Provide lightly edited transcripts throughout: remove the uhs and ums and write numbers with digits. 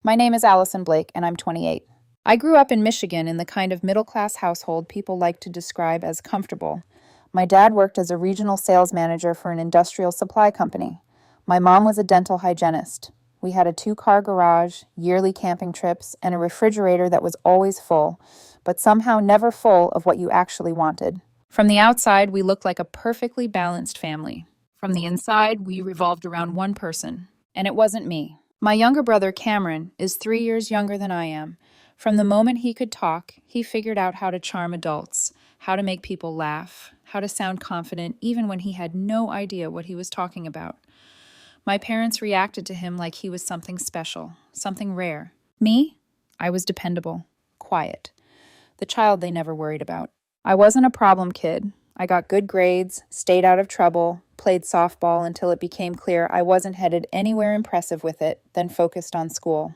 My name is Allison Blake, and I'm 28. I grew up in Michigan in the kind of middle-class household people like to describe as comfortable. My dad worked as a regional sales manager for an industrial supply company. My mom was a dental hygienist. We had a two-car garage, yearly camping trips, and a refrigerator that was always full, but somehow never full of what you actually wanted. From the outside, we looked like a perfectly balanced family. From the inside, we revolved around one person, and it wasn't me. My younger brother, Cameron, is 3 years younger than I am. From the moment he could talk, he figured out how to charm adults, how to make people laugh, how to sound confident even when he had no idea what he was talking about. My parents reacted to him like he was something special, something rare. Me? I was dependable, quiet, the child they never worried about. I wasn't a problem kid. I got good grades, stayed out of trouble, played softball until it became clear I wasn't headed anywhere impressive with it, then focused on school.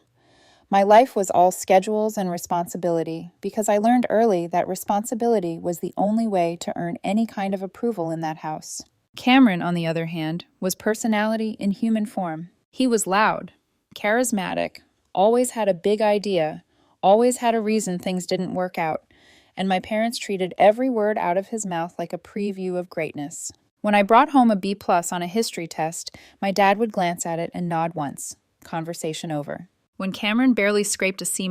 My life was all schedules and responsibility because I learned early that responsibility was the only way to earn any kind of approval in that house. Cameron, on the other hand, was personality in human form. He was loud, charismatic, always had a big idea, always had a reason things didn't work out, and my parents treated every word out of his mouth like a preview of greatness. When I brought home a B+ on a history test, my dad would glance at it and nod once. Conversation over. When Cameron barely scraped a C-,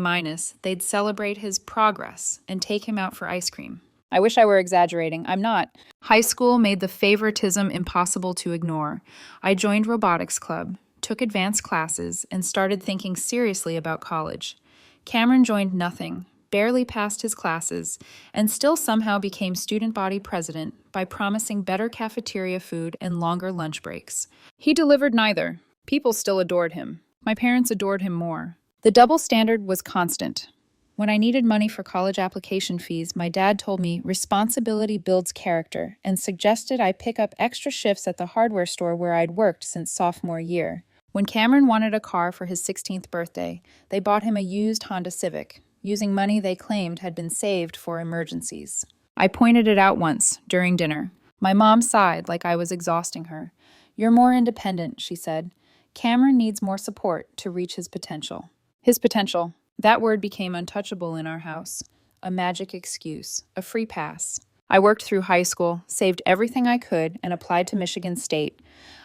they'd celebrate his progress and take him out for ice cream. I wish I were exaggerating. I'm not. High school made the favoritism impossible to ignore. I joined robotics club, took advanced classes, and started thinking seriously about college. Cameron joined nothing, barely passed his classes, and still somehow became student body president by promising better cafeteria food and longer lunch breaks. He delivered neither. People still adored him. My parents adored him more. The double standard was constant. When I needed money for college application fees, my dad told me responsibility builds character and suggested I pick up extra shifts at the hardware store where I'd worked since sophomore year. When Cameron wanted a car for his 16th birthday, they bought him a used Honda Civic, using money they claimed had been saved for emergencies. I pointed it out once, during dinner. My mom sighed like I was exhausting her. "You're more independent," she said. "Cameron needs more support to reach his potential." His potential. That word became untouchable in our house. A magic excuse, a free pass. I worked through high school, saved everything I could, and applied to Michigan State.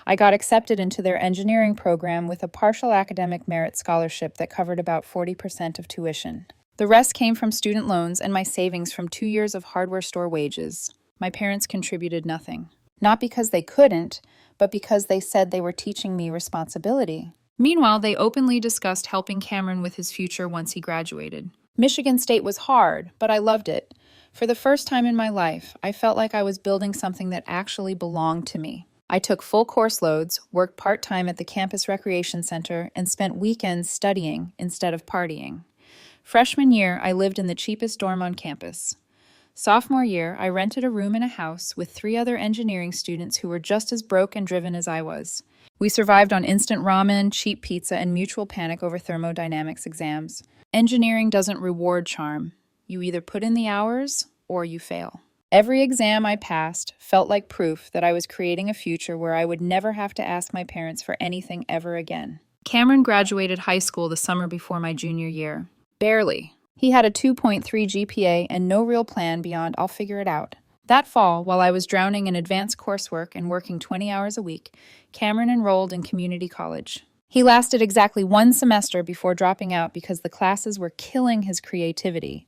I got accepted into their engineering program with a partial academic merit scholarship that covered about 40% of tuition. The rest came from student loans and my savings from 2 years of hardware store wages. My parents contributed nothing. Not because they couldn't, but because they said they were teaching me responsibility. Meanwhile, they openly discussed helping Cameron with his future once he graduated. Michigan State was hard, but I loved it. For the first time in my life, I felt like I was building something that actually belonged to me. I took full course loads, worked part-time at the campus recreation center, and spent weekends studying instead of partying. Freshman year, I lived in the cheapest dorm on campus. Sophomore year, I rented a room in a house with 3 other engineering students who were just as broke and driven as I was. We survived on instant ramen, cheap pizza, and mutual panic over thermodynamics exams. Engineering doesn't reward charm. You either put in the hours or you fail. Every exam I passed felt like proof that I was creating a future where I would never have to ask my parents for anything ever again. Cameron graduated high school the summer before my junior year. Barely. He had a 2.3 GPA and no real plan beyond "I'll figure it out." That fall, while I was drowning in advanced coursework and working 20 hours a week, Cameron enrolled in community college. He lasted exactly 1 semester before dropping out because the classes were killing his creativity.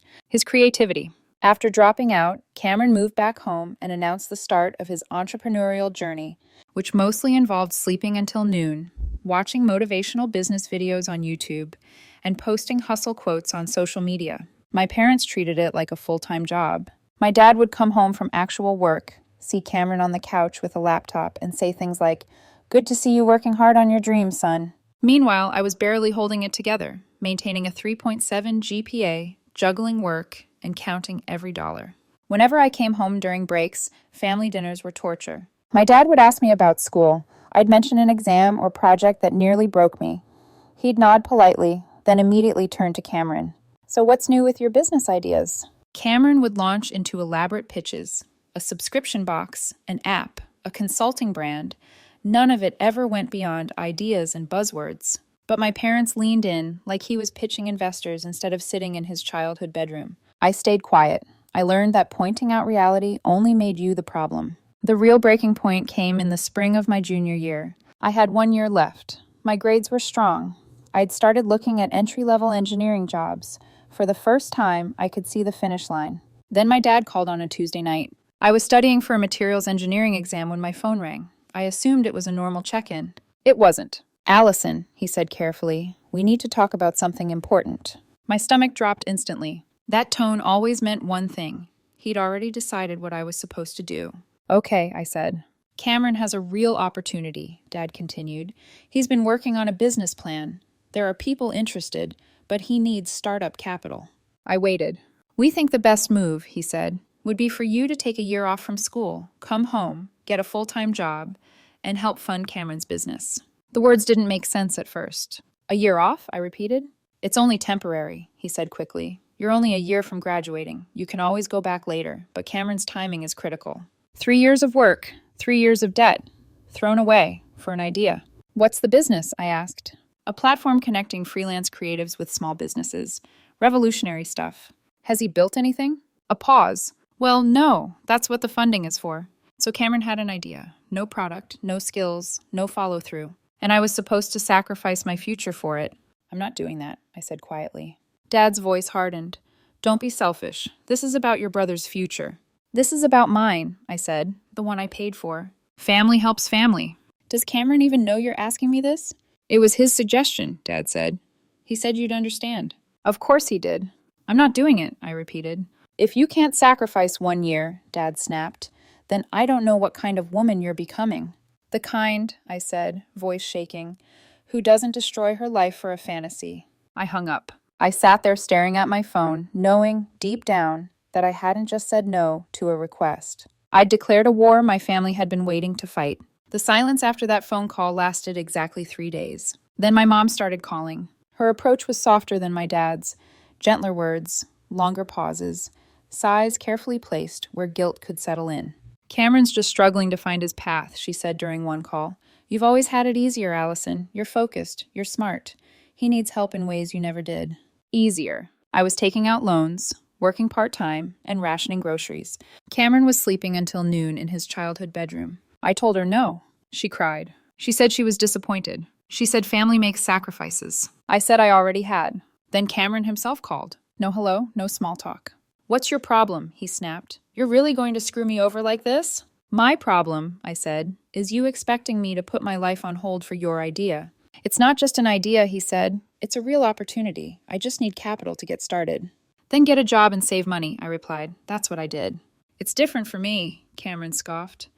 After dropping out, Cameron moved back home and announced the start of his entrepreneurial journey, which mostly involved sleeping until noon, watching motivational business videos on YouTube, and posting hustle quotes on social media. My parents treated it like a full-time job. My dad would come home from actual work, see Cameron on the couch with a laptop, and say things like, "Good to see you working hard on your dreams, son." Meanwhile, I was barely holding it together, maintaining a 3.7 GPA, juggling work, and counting every dollar. Whenever I came home during breaks, family dinners were torture. My dad would ask me about school. I'd mention an exam or project that nearly broke me. He'd nod politely, then immediately turn to Cameron. "So what's new with your business ideas?" Cameron would launch into elaborate pitches, a subscription box, an app, a consulting brand. None of it ever went beyond ideas and buzzwords. But my parents leaned in like he was pitching investors instead of sitting in his childhood bedroom. I stayed quiet. I learned that pointing out reality only made you the problem. The real breaking point came in the spring of my junior year. I had 1 year left. My grades were strong. I'd started looking at entry-level engineering jobs. For the first time, I could see the finish line. Then my dad called on a Tuesday night. I was studying for a materials engineering exam when my phone rang. I assumed it was a normal check-in. It wasn't. "Allison," he said carefully, "we need to talk about something important." My stomach dropped instantly. That tone always meant one thing. He'd already decided what I was supposed to do. "Okay," I said. "Cameron has a real opportunity," Dad continued. "He's been working on a business plan. There are people interested, but he needs startup capital." I waited. "We think the best move," he said, "would be for you to take a year off from school, come home, get a full-time job, and help fund Cameron's business." The words didn't make sense at first. "A year off?" I repeated. "It's only temporary," he said quickly. "You're only a year from graduating. You can always go back later, but Cameron's timing is critical. 3 years of work, 3 years of debt, thrown away for an idea." "What's the business?" I asked. "A platform connecting freelance creatives with small businesses. Revolutionary stuff." "Has he built anything?" A pause. "Well, no, that's what the funding is for." So Cameron had an idea. No product, no skills, no follow-through. And I was supposed to sacrifice my future for it. "I'm not doing that," I said quietly. Dad's voice hardened. "Don't be selfish. This is about your brother's future." "This is about mine," I said, "the one I paid for." Family helps family. "Does Cameron even know you're asking me this?" "It was his suggestion," Dad said. "He said you'd understand." "Of course he did." "I'm not doing it," I repeated. "If you can't sacrifice 1 year," Dad snapped, "then I don't know what kind of woman you're becoming." "The kind," I said, voice shaking, "who doesn't destroy her life for a fantasy." I hung up. I sat there staring at my phone, knowing, deep down, that I hadn't just said no to a request. I'd declared a war my family had been waiting to fight. The silence after that phone call lasted exactly 3 days. Then my mom started calling. Her approach was softer than my dad's. Gentler words, longer pauses, sighs carefully placed where guilt could settle in. "Cameron's just struggling to find his path," she said during one call. "You've always had it easier, Allison. You're focused. You're smart. He needs help in ways you never did." Easier. I was taking out loans, working part-time, and rationing groceries. Cameron was sleeping until noon in his childhood bedroom. I told her no. She cried. She said she was disappointed. She said family makes sacrifices. I said I already had. Then Cameron himself called. No hello, no small talk. "What's your problem?" he snapped. "You're really going to screw me over like this?" "My problem," I said, "is you expecting me to put my life on hold for your idea." "It's not just an idea," he said. "It's a real opportunity. I just need capital to get started." "Then get a job and save money," I replied. That's what I did. "It's different for me," Cameron scoffed.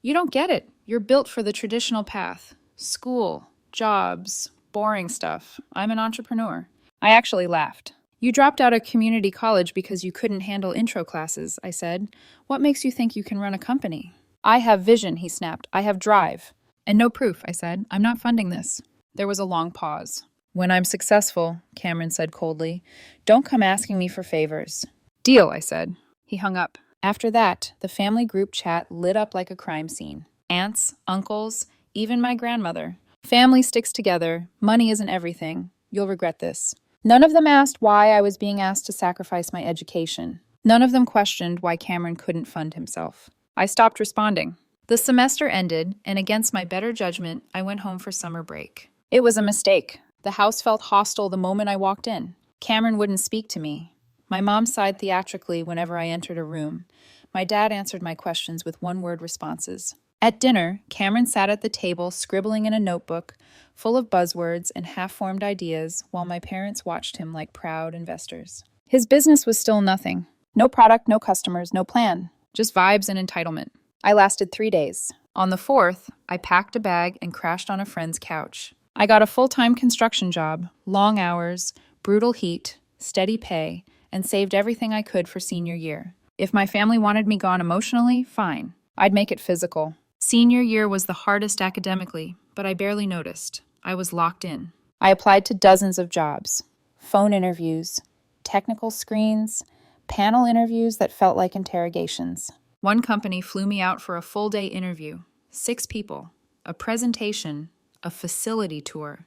"You don't get it. You're built for the traditional path. School, jobs, boring stuff. I'm an entrepreneur." I actually laughed. "You dropped out of community college because you couldn't handle intro classes," I said. "What makes you think you can run a company?" "I have vision," he snapped. "I have drive." "And no proof," I said. "I'm not funding this." There was a long pause. "When I'm successful," Cameron said coldly, "don't come asking me for favors." "Deal," I said. He hung up. After that, the family group chat lit up like a crime scene. Aunts, uncles, even my grandmother. "Family sticks together. Money isn't everything. You'll regret this." None of them asked why I was being asked to sacrifice my education. None of them questioned why Cameron couldn't fund himself. I stopped responding. The semester ended, and against my better judgment, I went home for summer break. It was a mistake. The house felt hostile the moment I walked in. Cameron wouldn't speak to me. My mom sighed theatrically whenever I entered a room. My dad answered my questions with one-word responses. At dinner, Cameron sat at the table scribbling in a notebook, full of buzzwords and half-formed ideas, while my parents watched him like proud investors. His business was still nothing. No product, no customers, no plan. Just vibes and entitlement. I lasted 3 days. On the 4th, I packed a bag and crashed on a friend's couch. I got a full-time construction job, long hours, brutal heat, steady pay, and saved everything I could for senior year. If my family wanted me gone emotionally, fine. I'd make it physical. Senior year was the hardest academically, but I barely noticed. I was locked in. I applied to dozens of jobs. Phone interviews, technical screens, panel interviews that felt like interrogations. One company flew me out for a full-day interview. 6 people, a presentation, a facility tour.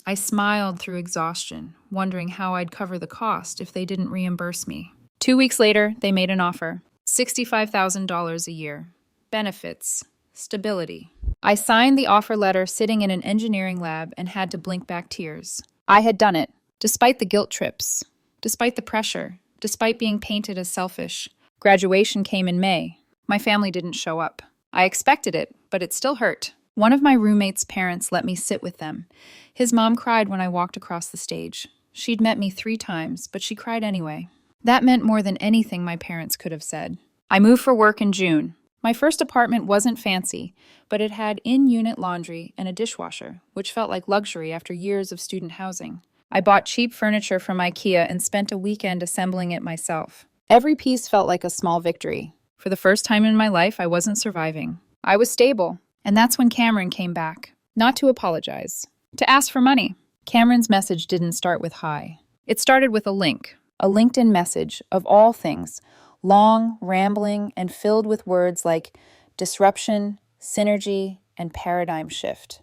I smiled through exhaustion, wondering how I'd cover the cost if they didn't reimburse me. 2 weeks later, they made an offer. $65,000 a year. Benefits. Stability. I signed the offer letter sitting in an engineering lab and had to blink back tears. I had done it, despite the guilt trips, despite the pressure, despite being painted as selfish. Graduation came in May. My family didn't show up. I expected it, but it still hurt. One of my roommate's parents let me sit with them. His mom cried when I walked across the stage. She'd met me 3 times, but she cried anyway. That meant more than anything my parents could have said. I moved for work in June. My first apartment wasn't fancy, but it had in-unit laundry and a dishwasher, which felt like luxury after years of student housing. I bought cheap furniture from IKEA and spent a weekend assembling it myself. Every piece felt like a small victory. For the first time in my life, I wasn't surviving. I was stable. And that's when Cameron came back. Not to apologize. To ask for money. Cameron's message didn't start with hi. It started with a link. A LinkedIn message, of all things. Long, rambling, and filled with words like disruption, synergy, and paradigm shift.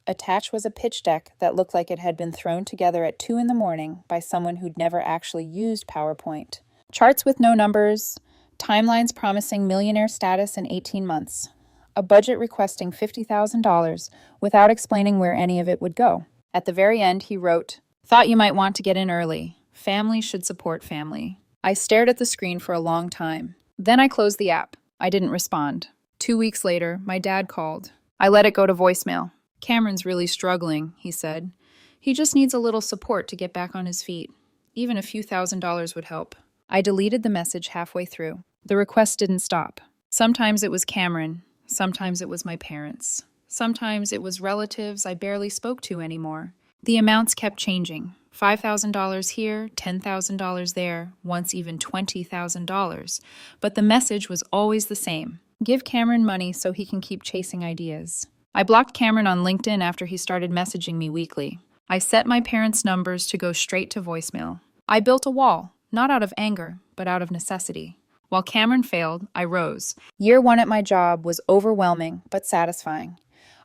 Attached was a pitch deck that looked like it had been thrown together at 2 a.m. by someone who'd never actually used PowerPoint. Charts with no numbers, timelines promising millionaire status in 18 months. A budget requesting $50,000 without explaining where any of it would go. At the very end, he wrote, "Thought you might want to get in early. Family should support family." I stared at the screen for a long time. Then I closed the app. I didn't respond. 2 weeks later, my dad called. I let it go to voicemail. "Cameron's really struggling," he said. "He just needs a little support to get back on his feet. Even a few $1,000s would help." I deleted the message halfway through. The request didn't stop. Sometimes it was Cameron. Sometimes it was my parents. Sometimes it was relatives I barely spoke to anymore. The amounts kept changing. $5,000 here, $10,000 there, once even $20,000. But the message was always the same. Give Cameron money so he can keep chasing ideas. I blocked Cameron on LinkedIn after he started messaging me weekly. I set my parents' numbers to go straight to voicemail. I built a wall, not out of anger, but out of necessity. While Cameron failed, I rose. Year 1 at my job was overwhelming but satisfying.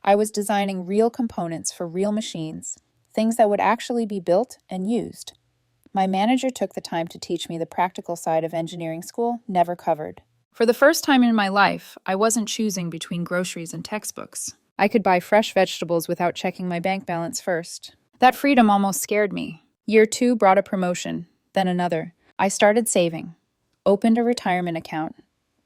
I was designing real components for real machines, things that would actually be built and used. My manager took the time to teach me the practical side of engineering school never covered. For the first time in my life, I wasn't choosing between groceries and textbooks. I could buy fresh vegetables without checking my bank balance first. That freedom almost scared me. Year 2 brought a promotion, then another. I started saving, opened a retirement account,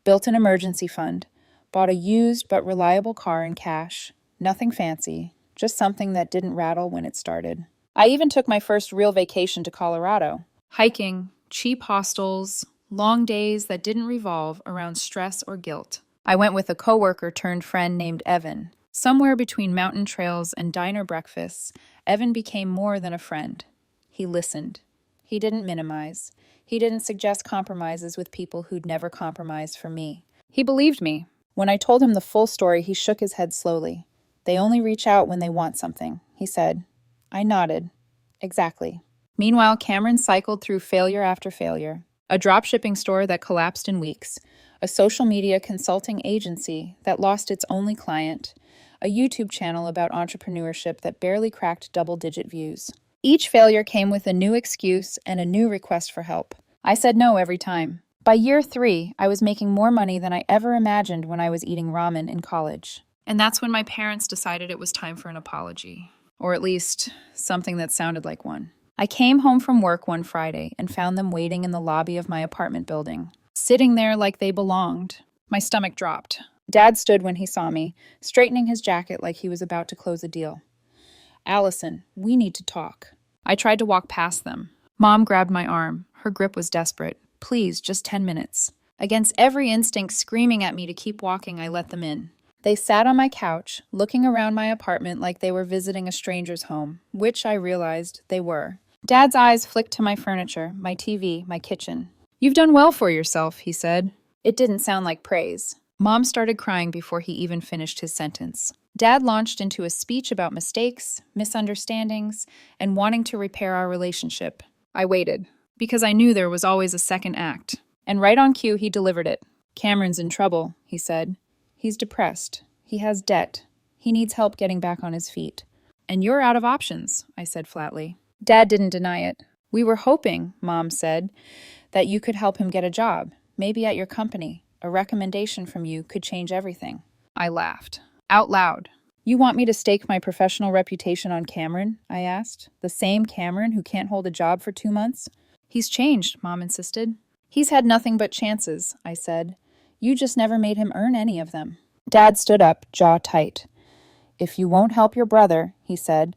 built an emergency fund, bought a used but reliable car in cash. Nothing fancy, just something that didn't rattle when it started. I even took my first real vacation to Colorado. Hiking, cheap hostels, long days that didn't revolve around stress or guilt. I went with a coworker turned friend named Evan. Somewhere between mountain trails and diner breakfasts, Evan became more than a friend. He listened. He didn't minimize. He didn't suggest compromises with people who'd never compromised for me. He believed me. When I told him the full story, he shook his head slowly. "They only reach out when they want something," he said. I nodded. Exactly. Meanwhile, Cameron cycled through failure after failure. A dropshipping store that collapsed in weeks. A social media consulting agency that lost its only client. A YouTube channel about entrepreneurship that barely cracked double-digit views. Each failure came with a new excuse and a new request for help. I said no every time. By year 3, I was making more money than I ever imagined when I was eating ramen in college. And that's when my parents decided it was time for an apology. Or at least, something that sounded like one. I came home from work one Friday and found them waiting in the lobby of my apartment building. Sitting there like they belonged. My stomach dropped. Dad stood when he saw me, straightening his jacket like he was about to close a deal. "Allison, we need to talk." I tried to walk past them. Mom grabbed my arm. Her grip was desperate. "Please, just 10 minutes. Against every instinct screaming at me to keep walking, I let them in. They sat on my couch, looking around my apartment like they were visiting a stranger's home, which I realized they were. Dad's eyes flicked to my furniture, my TV, my kitchen. "You've done well for yourself," he said. It didn't sound like praise. Mom started crying before he even finished his sentence. Dad launched into a speech about mistakes, misunderstandings, and wanting to repair our relationship. I waited, because I knew there was always a second act. And right on cue, he delivered it. "Cameron's in trouble," he said. "He's depressed. He has debt. He needs help getting back on his feet." And you're out of options, I said flatly. Dad didn't deny it. We were hoping, Mom said, that you could help him get a job, maybe at your company. A recommendation from you could change everything. I laughed. Out loud. You want me to stake my professional reputation on Cameron? I asked. The same Cameron who can't hold a job for 2 months? He's changed, Mom insisted. He's had nothing but chances, I said. You just never made him earn any of them. Dad stood up, jaw tight. If you won't help your brother, he said,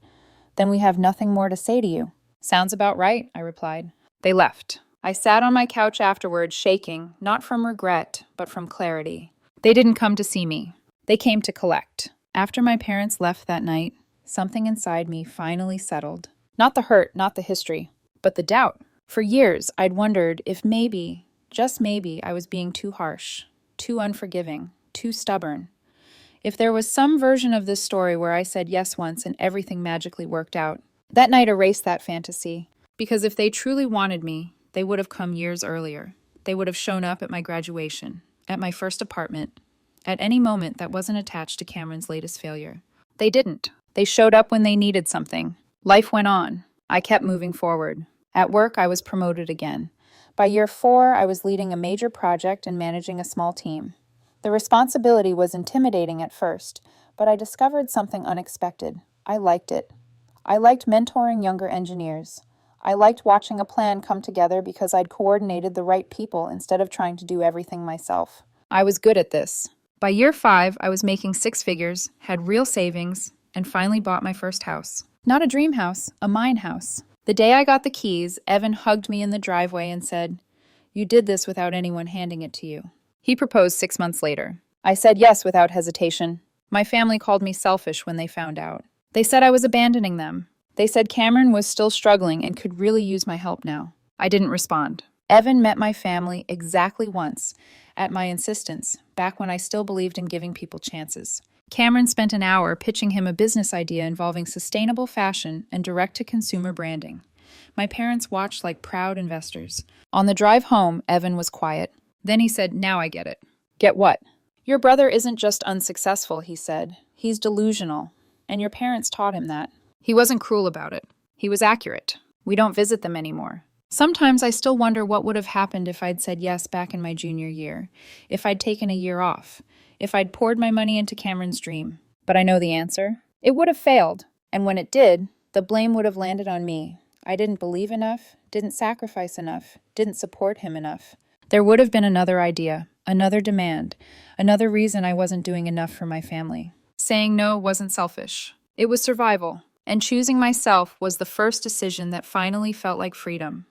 then we have nothing more to say to you. Sounds about right, I replied. They left. I sat on my couch afterward, shaking, not from regret, but from clarity. They didn't come to see me. They came to collect. After my parents left that night, something inside me finally settled. Not the hurt, not the history, but the doubt. For years, I'd wondered if maybe, just maybe, I was being too harsh, too unforgiving, too stubborn. If there was some version of this story where I said yes once and everything magically worked out. That night erased that fantasy, because if they truly wanted me, they would have come years earlier. They would have shown up at my graduation, at my first apartment, at any moment that wasn't attached to Cameron's latest failure. They didn't. They showed up when they needed something. Life went on. I kept moving forward. At work, I was promoted again. By year 4, I was leading a major project and managing a small team. The responsibility was intimidating at first, but I discovered something unexpected. I liked it. I liked mentoring younger engineers. I liked watching a plan come together because I'd coordinated the right people instead of trying to do everything myself. I was good at this. By year 5, I was making 6 figures, had real savings, and finally bought my first house. Not a dream house, a mine house. The day I got the keys, Evan hugged me in the driveway and said, "You did this without anyone handing it to you." He proposed 6 months later. I said yes without hesitation. My family called me selfish when they found out. They said I was abandoning them. They said Cameron was still struggling and could really use my help now. I didn't respond. Evan met my family exactly once, at my insistence, back when I still believed in giving people chances. Cameron spent an hour pitching him a business idea involving sustainable fashion and direct-to-consumer branding. My parents watched like proud investors. On the drive home, Evan was quiet. Then he said, "Now I get it." "Get what?" "Your brother isn't just unsuccessful," he said. "He's delusional. And your parents taught him that." He wasn't cruel about it. He was accurate. We don't visit them anymore. Sometimes I still wonder what would have happened if I'd said yes back in my junior year, if I'd taken a year off, if I'd poured my money into Cameron's dream. But I know the answer. It would have failed. And when it did, the blame would have landed on me. I didn't believe enough, didn't sacrifice enough, didn't support him enough. There would have been another idea, another demand, another reason I wasn't doing enough for my family. Saying no wasn't selfish. It was survival. And choosing myself was the first decision that finally felt like freedom.